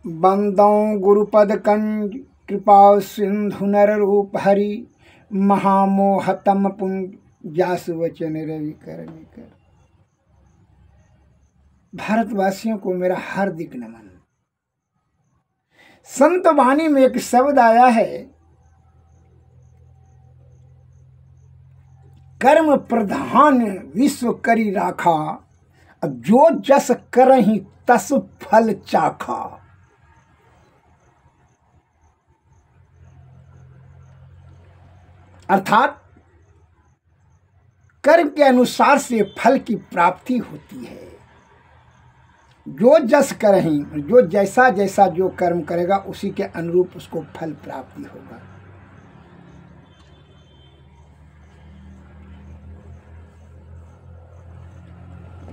बंदों गुरुपद कंज कृपा सिंधु नर रूप हरि महामोहतम पुंज जास वचन रवि करने कर। भारतवासियों को मेरा हार्दिक नमन। संत वाणी में एक शब्द आया है, कर्म प्रधान विश्व करी राखा, जो जस करहि तस फल चाखा। अर्थात कर्म के अनुसार से फल की प्राप्ति होती है। जो जस करहि, जो जैसा जैसा जो कर्म करेगा उसी के अनुरूप उसको फल प्राप्ति होगा।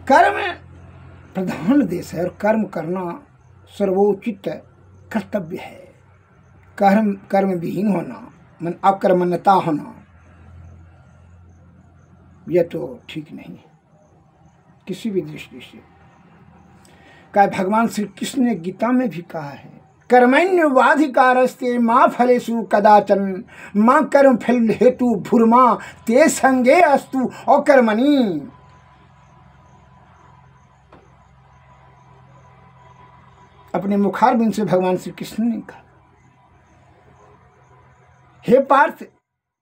कर्म प्रधान देश है और कर्म करना सर्वोचित कर्तव्य है। कर्म विहीन होना, मन अकर्मण्यता होना, यह तो ठीक नहीं है किसी भी दृष्टि से। भगवान श्री कृष्ण ने गीता में भी कहा है, कर्मण्यवाधिकारस्ते मां फलेषु कदाचन, मां कर्म फल हेतु भूर्मा ते संगे अस्तु अकर्मणि। अपने मुखारबिंद से भगवान श्री कृष्ण ने कहा, हे पार्थ,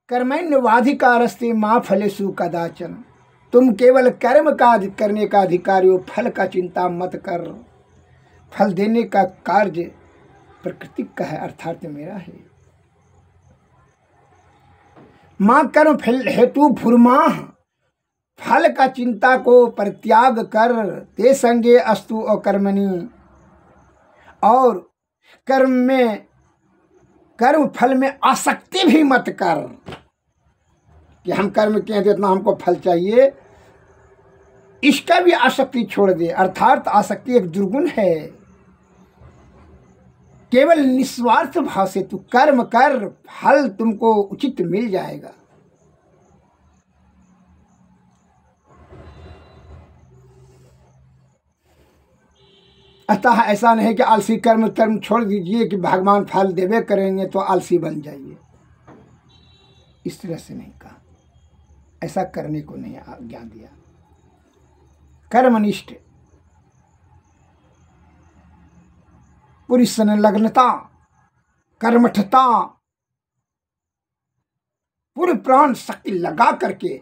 कर्मण्यवाधिकारस्ते मां फलेषु कदाचन, तुम केवल कर्म का करने का अधिकारी हो, फल का चिंता मत कर। फल देने का कार्य प्रकृति का है, अर्थात मेरा है। मां कर्म फल हेतु भूर्मा, फल का चिंता को परित्याग कर, ते संगे अस्तु अकर्मणि, और कर्म फल में आसक्ति भी मत कर कि हम कर्म किए तो इतना हमको फल चाहिए, इसका भी आसक्ति छोड़ दे। अर्थात आसक्ति एक दुर्गुण है। केवल निस्वार्थ भाव से तू कर्म कर, फल तुमको उचित मिल जाएगा। अतः ऐसा नहीं कि आलसी कर्म छोड़ दीजिए कि भगवान फल देवे करेंगे तो आलसी बन जाइए, इस तरह से नहीं कहा। ऐसा करने को नहीं आज्ञा दिया। कर्मनिष्ठ, पूरी संलग्नता, कर्मठता, पूरे प्राण शक्ति लगा करके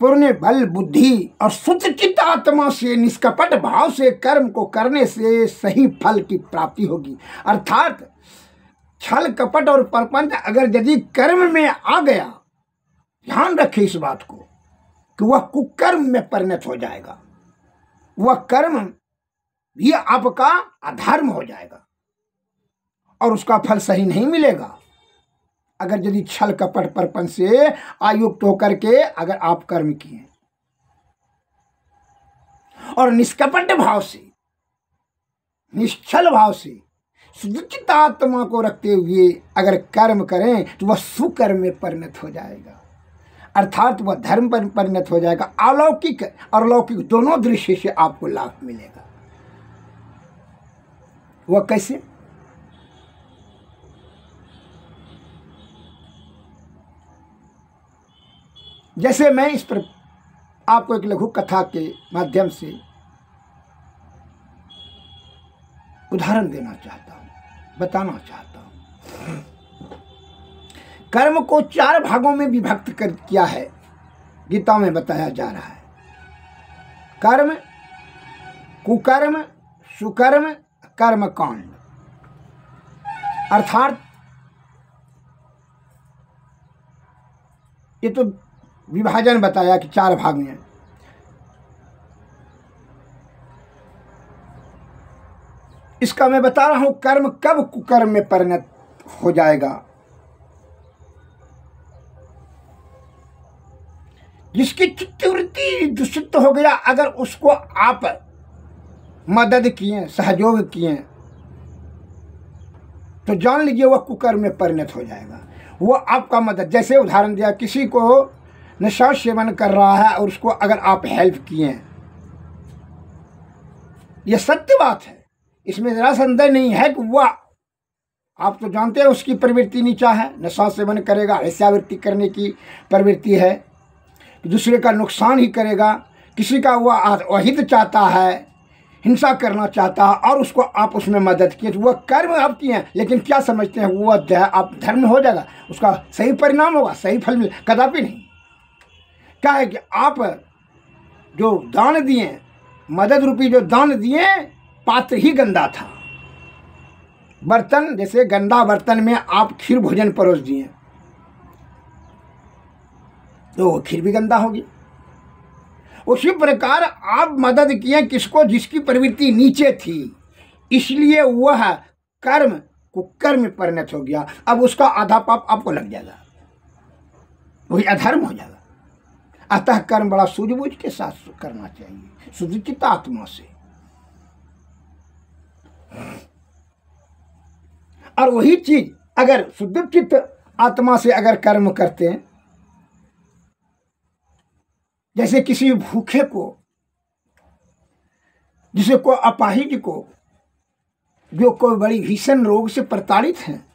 पूर्ण बल बुद्धि और शुद्ध चित्त आत्मा से निष्कपट भाव से कर्म को करने से सही फल की प्राप्ति होगी। अर्थात छल कपट और परपंच अगर यदि कर्म में आ गया, ध्यान रखे इस बात को कि वह कुकर्म में परिणत हो जाएगा, वह कर्म भी आपका अधर्म हो जाएगा और उसका फल सही नहीं मिलेगा। अगर यदि छल कपट परपंच से आयुक्त होकर के अगर आप कर्म किए और निष्कपट भाव से, निश्चल भाव से, शुद्ध आत्मा को रखते हुए अगर कर्म करें तो वह सुकर्म में परिणत हो जाएगा। अर्थात वह धर्म पर परिणत हो जाएगा। अलौकिक और लौकिक दोनों दृष्टि से आपको लाभ मिलेगा। वह कैसे? जैसे मैं इस पर आपको एक लघु कथा के माध्यम से उदाहरण देना चाहता हूं, बताना चाहता हूं। कर्म को 4 भागों में विभक्त कर किया है, गीता में बताया जा रहा है। कर्म, कुकर्म, सुकर्म, कर्म कांड। अर्थात ये तो विभाजन बताया कि 4 भाग में। इसका मैं बता रहा हूं कर्म कब कुकर्म में परिणत हो जाएगा। जिसकी चित्तवृत्ति दूषित हो गया, अगर उसको आप मदद किए, सहयोग किए, तो जान लीजिए वह कुकर्म में परिणत हो जाएगा। वो आपका मदद, जैसे उदाहरण दिया, किसी को नशा सेवन कर रहा है और उसको अगर आप हेल्प किए यह सत्य बात है, इसमें जरा संदेह नहीं है कि वह, आप तो जानते हैं उसकी प्रवृत्ति नीचा है, नशा सेवन करेगा, वेश्यावृत्ति करने की प्रवृत्ति है, दूसरे का नुकसान ही करेगा, किसी का वह अहित चाहता है, हिंसा करना चाहता है, और उसको आप उसमें मदद किए तो वह कर्म आप किए हैं, लेकिन क्या समझते हैं वह आप धर्म हो जाएगा, उसका सही परिणाम होगा, सही फल मिले? कदापि नहीं। क्या है कि आप जो दान दिए, मदद रूपी जो दान दिए, पात्र ही गंदा था। बर्तन, जैसे गंदा बर्तन में आप खीर भोजन परोस दिए तो वो खीर भी गंदा होगी। उसी प्रकार आप मदद किए किसको, जिसकी प्रवृत्ति नीचे थी, इसलिए वह कर्म कुकर्म में परिणत हो गया। अब उसका आधा पाप आपको लग जाएगा, वही अधर्म हो जाएगा। अतः कर्म बड़ा सूझबूझ के साथ करना चाहिए, शुद्धचित्त आत्मा से। और वही चीज अगर शुद्धचित्त आत्मा से अगर कर्म करते हैं, जैसे किसी भूखे को, जिसे को अपाहिज को, जो कोई बड़ी भीषण रोग से प्रताड़ित हैं,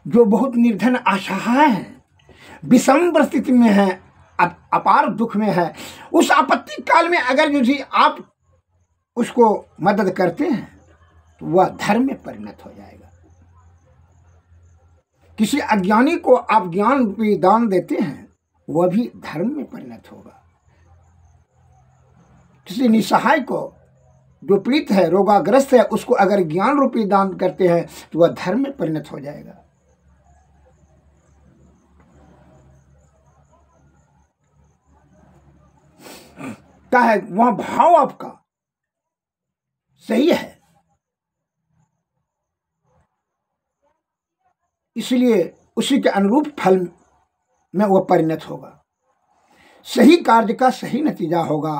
जो बहुत निर्धन असहाय हैं, विषम परिस्थिति में है, अपार दुख में है, उस आपत्ति काल में अगर यदि आप उसको मदद करते हैं तो वह धर्म में परिणत हो जाएगा। किसी अज्ञानी को आप ज्ञान रूपी दान देते हैं, वह भी धर्म में परिणत होगा। किसी निसहाय को, जो पीड़ित है, रोगाग्रस्त है, उसको अगर ज्ञान रूपी दान करते हैं तो वह धर्म में परिणत हो जाएगा। क्या है, वह भाव आपका सही है, इसलिए उसी के अनुरूप फल में वह परिणत होगा, सही कार्य का सही नतीजा होगा।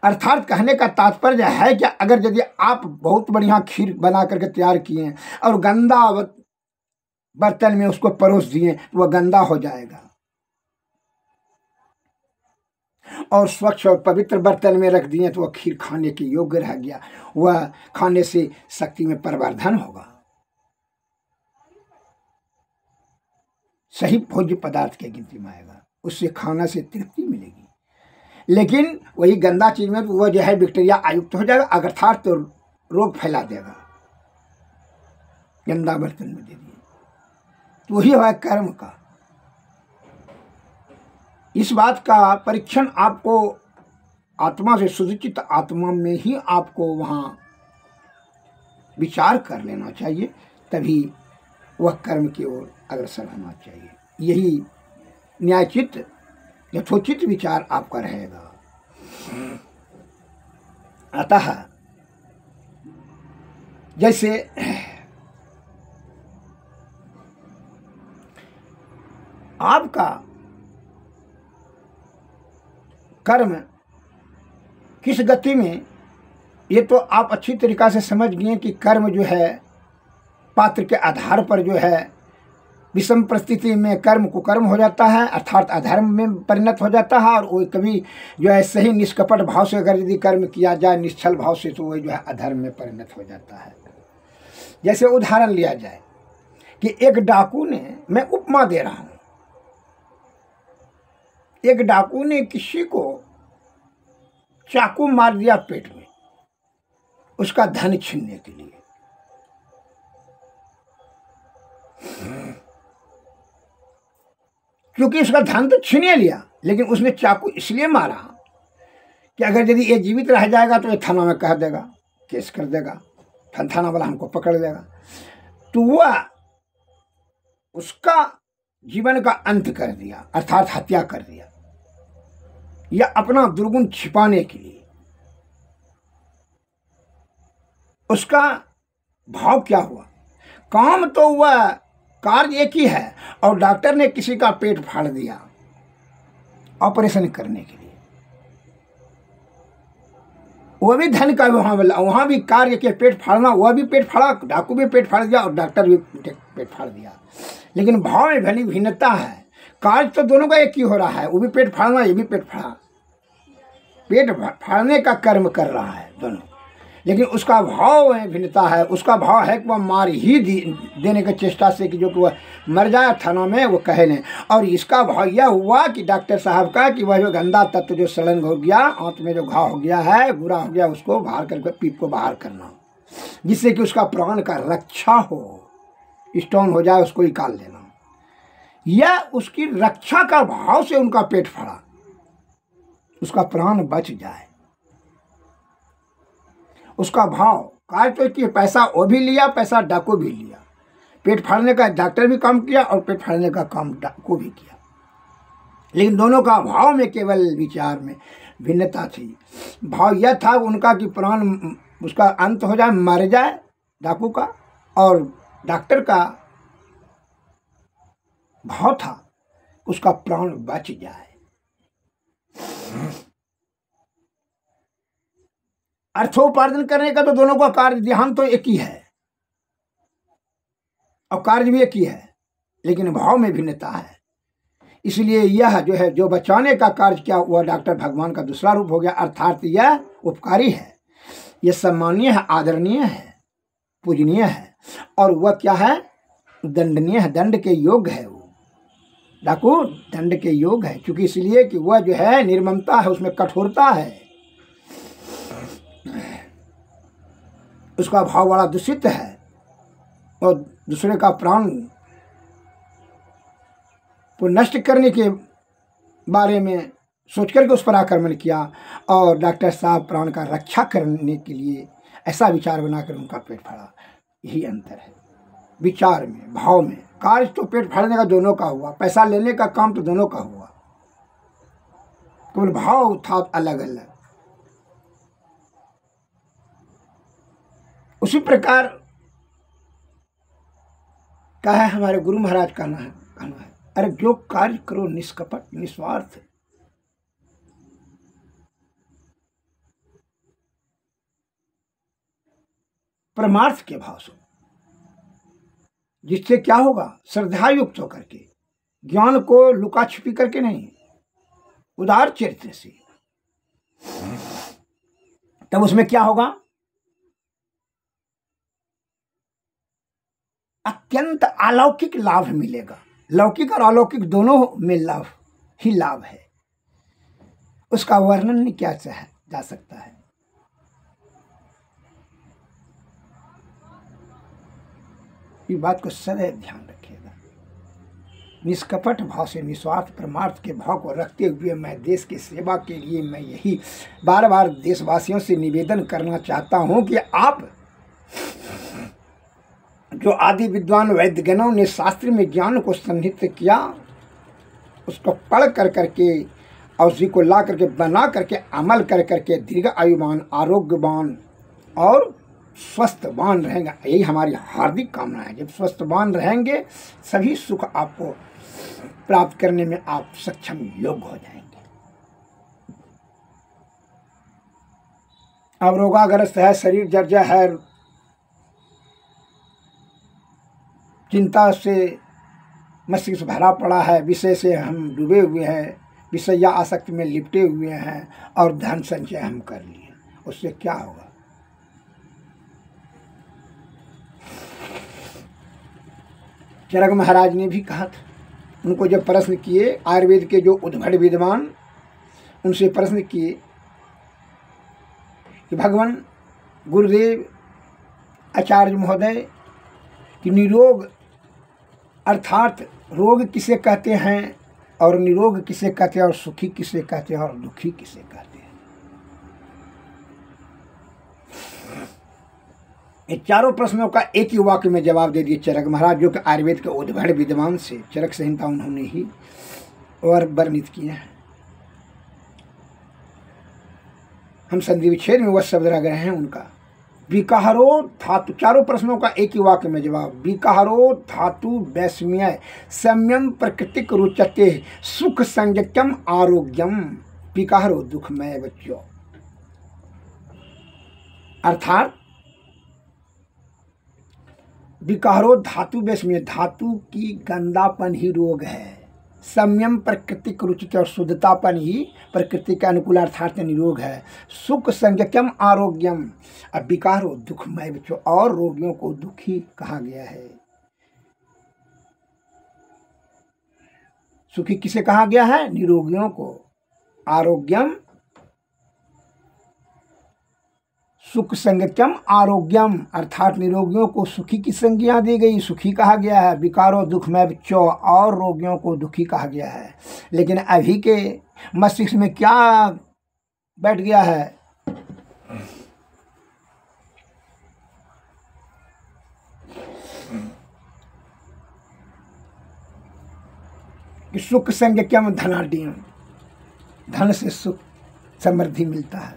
अर्थात कहने का तात्पर्य है कि अगर यदि आप बहुत बढ़िया खीर बना करके तैयार किए और गंदा बर्तन में उसको परोस दिए तो वह गंदा हो जाएगा, और स्वच्छ और पवित्र बर्तन में रख दिए तो वह खीर खाने के योग्य रह गया, वह खाने से शक्ति में परिवर्धन होगा, सही भोज्य पदार्थ के गिनती में आएगा, उससे खाना से तृप्ति मिलेगी। लेकिन वही गंदा चीज में वह जो है बैक्टीरिया आयुक्त हो जाएगा, अर्थात तो रोग फैला देगा। गंदा बर्तन में दे दिए तो वही हुआ कर्म का। इस बात का परीक्षण आपको आत्मा से, शुद्धचित्त आत्मा में ही आपको वहाँ विचार कर लेना चाहिए, तभी वह कर्म की ओर अग्रसर होना चाहिए। यही न्यायचित्त यथोचित विचार आपका रहेगा। अतः जैसे आपका कर्म किस गति में, ये तो आप अच्छी तरीक़ा से समझ गए कि कर्म जो है पात्र के आधार पर जो है विषम परिस्थिति में कर्म कुकर्म हो जाता है, अर्थात अधर्म में परिणत हो जाता है। और वो कभी जो है सही निष्कपट भाव से अगर यदि कर्म किया जाए, निश्चल भाव से, तो वही जो है अधर्म में परिणत हो जाता है। जैसे उदाहरण लिया जाए कि एक डाकू ने, मैं उपमा दे रहा हूँ, एक डाकू ने किसी को चाकू मार दिया पेट में, उसका धन छीनने के लिए। क्योंकि उसका धन तो छीन लिया, लेकिन उसने चाकू इसलिए मारा कि अगर यदि ये जीवित रह जाएगा तो ये थाना में कह देगा, केस कर देगा, थाना वाला हमको पकड़ लेगा। तो वह उसका जीवन का अंत कर दिया, अर्थात हत्या कर दिया, या अपना दुर्गुण छिपाने के लिए। उसका भाव क्या हुआ? काम तो वह कार्य एक ही है, और डॉक्टर ने किसी का पेट फाड़ दिया ऑपरेशन करने के लिए, वह भी धन का वहां भी कार्य के पेट फाड़ना, वह भी पेट फाड़ा, डाकू भी पेट फाड़ दिया और डॉक्टर भी पेट फाड़ दिया। लेकिन भाव में भली भिन्नता है, कार्य तो दोनों का एक ही हो रहा है, वो भी पेट फाड़ना, ये भी पेट फाड़ा, पेट फाड़ने का कर्म कर रहा है दोनों, लेकिन उसका भाव में भिन्नता है। उसका भाव है कि वह मार ही देने की चेष्टा से कि जो कि वह मर जाए थानों में वो कहे नहीं। और इसका भाव यह हुआ कि डॉक्टर साहब का कि वह जो गंदा तत्व जो सड़न हो गया, आंत में जो घाव हो गया है, बुरा हो गया, उसको बाहर करके पीप को बाहर करना, जिससे कि उसका प्राण का रक्षा हो, स्टोन हो जाए उसको निकाल लेना। यह उसकी रक्षा का भाव से उनका पेट फाड़ा, उसका प्राण बच जाए। उसका भाव कार्य तो कि पैसा वो भी लिया, पैसा डाकू भी लिया। पेट फाड़ने का डॉक्टर भी काम किया और पेट फाड़ने का काम डाकू भी किया, लेकिन दोनों का भाव में केवल विचार में भिन्नता थी। भाव यह था उनका कि प्राण उसका अंत हो जाए, मर जाए डाकू का, और डॉक्टर का भाव था उसका प्राण बच जाए। अर्थोपार्जन करने का तो दोनों का कार्य ध्यान तो एक ही है और कार्य भी एक ही है, लेकिन भाव में भिन्नता है। इसलिए यह जो है जो बचाने का कार्य किया वह डॉक्टर भगवान का दूसरा रूप हो गया, अर्थात यह उपकारी है, यह सम्मानीय है, आदरणीय है, पूजनीय है, और वह क्या है, दंडनीय है, दंड के योग्य है। वो डाकू दंड के योग्य है, क्योंकि इसलिए कि वह जो है निर्ममता है, उसमें कठोरता है, उसका भाव बड़ा दूषित है, और दूसरे का प्राण को नष्ट करने के बारे में सोच करके उस पर आक्रमण किया। और डॉक्टर साहब प्राण का रक्षा करने के लिए ऐसा विचार बनाकर उनका पेट फाड़ा। यही अंतर है विचार में, भाव में। कार्य तो पेट फाड़ने का दोनों का हुआ, पैसा लेने का काम तो दोनों का हुआ, केवल भाव था अलग अलग। उसी प्रकार का है हमारे गुरु महाराज का कहना है, अरे जो कार्य करो निष्कपट निस्वार्थ, परमार्थ के भाव से, जिससे क्या होगा, श्रद्धा युक्त होकर के, ज्ञान को लुका छिपी करके नहीं, उदार चरित्र से, तब उसमें क्या होगा, अत्यंत अलौकिक लाभ मिलेगा। लौकिक और अलौकिक दोनों में लाभ ही लाभ है, उसका वर्णन नहीं किया जा सकता है। इस बात को सदैव ध्यान रखिएगा। निष्कपट भाव से निस्वार्थ परमार्थ के भाव को रखते हुए मैं देश की सेवा के लिए मैं यही बार बार देशवासियों से निवेदन करना चाहता हूं कि आप जो आदि विद्वान वैद्यगणों ने शास्त्र में ज्ञान को सन्निहित किया, उसको पढ़ कर करके और उसी को ला करके बना करके अमल कर करके दीर्घ आयुमान, आरोग्यवान और स्वस्थवान रहेंगे। यही हमारी हार्दिक कामना है। जब स्वस्थवान रहेंगे सभी सुख आपको प्राप्त करने में आप सक्षम योग्य हो जाएंगे। अब रोगाग्रस्त है, शरीर जर्जर है, चिंता से मस्तिष्क भरा पड़ा है, विषय से हम डूबे हुए हैं, विषय या आसक्ति में लिपटे हुए हैं, और धन संचय हम कर लिए, उससे क्या होगा। चरक महाराज ने भी कहा था, उनको जब प्रश्न किए, आयुर्वेद के जो उद्भट विद्वान उनसे प्रश्न किए कि भगवान गुरुदेव आचार्य महोदय कि निरोग अर्थात रोग किसे कहते हैं और निरोग किसे कहते हैं और सुखी किसे कहते हैं और दुखी किसे कहते हैं। ये चारों प्रश्नों का एक ही वाक्य में जवाब दे दिए चरक महाराज, जो कि आयुर्वेद के उद्भट विद्वान से चरक संहिता उन्होंने ही वर्णित किए हैं। हम संधि विच्छेद में वह शब्द रह गए हैं उनका। विकारो धातु, चारों प्रश्नों का एक ही वाक्य में जवाब। विकारो धातु वैषम्य सम्यम प्रकृतिक रुचते सुख संज्ञम आरोग्यम विकारो दुखमय बच्चों। अर्थात विकारो धातु वैषम्य, धातु की गंदापन ही रोग है, संयम प्राकृतिक रुचि और शुद्धतापन ही प्रकृति के अनुकूल अर्थात निरोग है। सुख संज्ञकम आरोग्यम, अब विकारो दुखमय बच्चों, और रोगियों को दुखी कहा गया है। सुखी किसे कहा गया है? निरोगियों को। आरोग्यम सुख संज्ञकम आरोग्यम, अर्थात निरोगियों को सुखी की संज्ञा दी गई, सुखी कहा गया है। विकारो दुखमय बच्चों, और रोगियों को दुखी कहा गया है। लेकिन अभी के मस्तिष्क में क्या बैठ गया है? कि सुख संज्ञकम धनाढ्यम, धन से सुख समृद्धि मिलता है।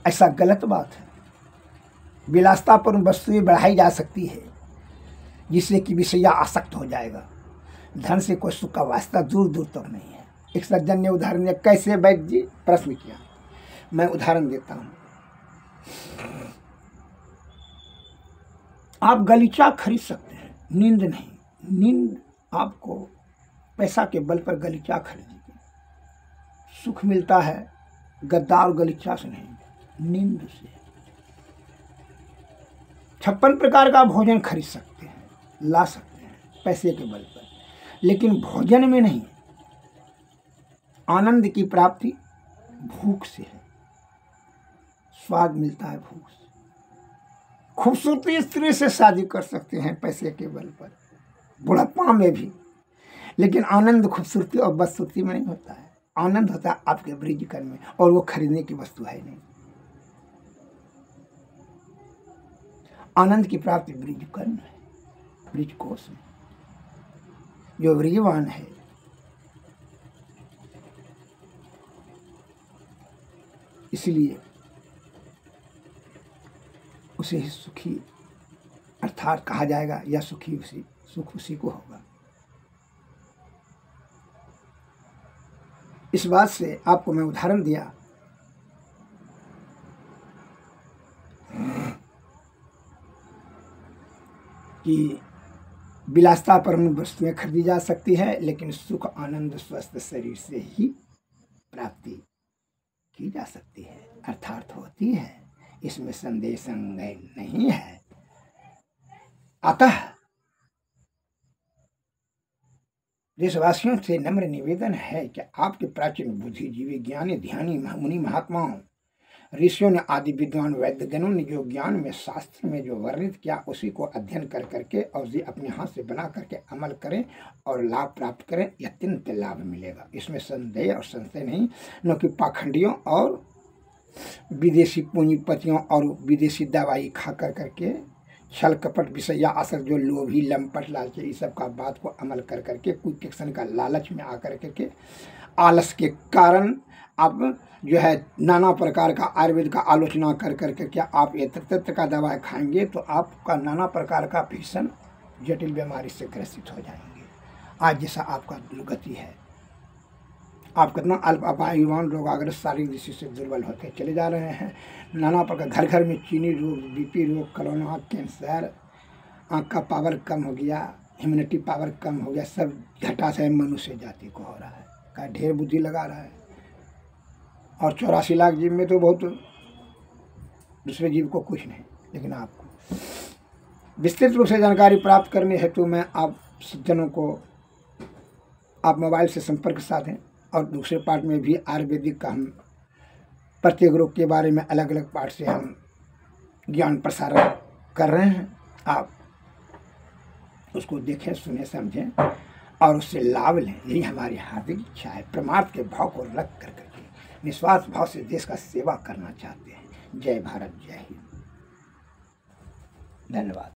ऐसा गलत बात है। विलासता पर वस्तुएं बढ़ाई जा सकती है जिससे कि विषया आसक्त हो जाएगा। धन से कोई सुख का वास्ता दूर दूर तक नहीं है। एक सज्जन ने उदाहरण दिया। कैसे वैद्य जी? प्रश्न किया। मैं उदाहरण देता हूं। आप गलीचा खरीद सकते हैं, नींद नहीं। नींद आपको पैसा के बल पर गलीचा खरीदेगी। सुख मिलता है गद्दा और गलीचा से नहीं, नींद से। 56 प्रकार का भोजन खरीद सकते हैं, ला सकते हैं पैसे के बल पर, लेकिन भोजन में नहीं। आनंद की प्राप्ति भूख से है। स्वाद मिलता है भूख से। खूबसूरती स्त्री से शादी कर सकते हैं पैसे के बल पर, बुढ़ापा में भी, लेकिन आनंद खूबसूरती और बदसूरती में नहीं होता है। आनंद होता है आपके ब्रिजकर्म में, और वो खरीदने की वस्तु है नहीं। आनंद की प्राप्ति ब्रिजकर्म है, ब्रिजकोश में। जो ब्रिजवान है इसलिए उसे ही सुखी अर्थात कहा जाएगा, या सुखी उसी, सुख उसी को होगा। इस बात से आपको मैं उदाहरण दिया कि विलासता पर वस्तुएं खरीदी जा सकती है, लेकिन सुख आनंद स्वस्थ शरीर से ही प्राप्ति की जा सकती है, अर्थात होती है। इसमें संदेह संदेह नहीं है। अतः देशवासियों से नम्र निवेदन है कि आपके प्राचीन बुद्धिजीवी ज्ञानी ध्यानी मुनि महात्माओं ऋषियों ने आदि विद्वान वैद्यगणों ने जो ज्ञान में शास्त्र में जो वर्णित किया उसी को अध्ययन कर करके और जी अपने हाथ से बना करके अमल करें और लाभ प्राप्त करें। अत्यंत लाभ मिलेगा, इसमें संदेह और संशय नहीं। न कि पाखंडियों और विदेशी पूंजीपतियों और विदेशी दवाई खा कर करके छल कपट विषया असर जो लोभी लंपट लालची इस सब का बात को अमल कर करके कुछ किस्म का लालच में आकर करके आलस के कारण आप जो है नाना प्रकार का आयुर्वेद का आलोचना कर करके क्या आप ये तत्व का दवाई खाएंगे तो आपका नाना प्रकार का भीषण जटिल बीमारी से ग्रसित हो जाएंगे। आज जैसा आपका दुर्गति है, आप कितना अल्प अपायुवान रोगाग्रस्त शारीरिक दृष्टि से दुर्बल होते चले जा रहे हैं। नाना प्रकार घर घर में चीनी रोग, बीपी रोग, कोरोना, कैंसर, आँख का पावर कम हो गया, इम्यूनिटी पावर कम हो गया, सब घटा से मनुष्य जाति को हो रहा है। का ढेर बुद्धि लगा रहा है। और 84 लाख जीव में तो बहुत, दूसरे जीव को कुछ नहीं, लेकिन आपको विस्तृत रूप से जानकारी प्राप्त करनी है तो मैं आप सज्जनों को आप मोबाइल से संपर्क साधें। और दूसरे पार्ट में भी आयुर्वेदिक का हम प्रत्येक रोग के बारे में अलग अलग पार्ट से हम ज्ञान प्रसारण कर रहे हैं। आप उसको देखें, सुने, समझें और उससे लाभ लें। यही हमारी हार्दिक इच्छा है। परमार्थ के भाव को रख कर करके निस्वार्थ भाव से देश का सेवा करना चाहते हैं। जय भारत, जय हिंद, धन्यवाद।